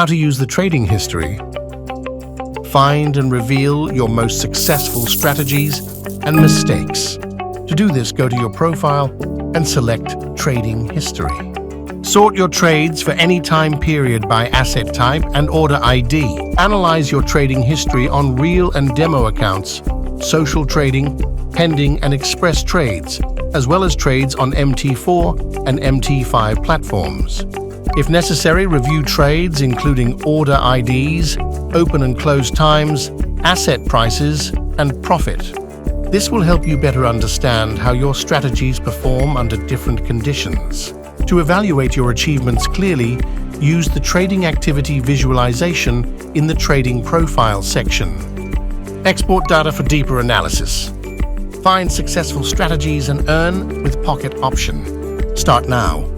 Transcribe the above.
How to use the trading history. Find and reveal your most successful strategies and mistakes. To do this, go to your profile and select Trading History. Sort your trades for any time period by asset type and order ID. Analyze your trading history on real and demo accounts, social trading, pending and express trades, as well as trades on MT4 and MT5 platforms. If necessary, review trades including order IDs, open and close times, asset prices, and profit. This will help you better understand how your strategies perform under different conditions. To evaluate your achievements clearly, use the Trading Activity Visualization in the Trading Profile section. Export data for deeper analysis. Find successful strategies and earn with Pocket option. Start now.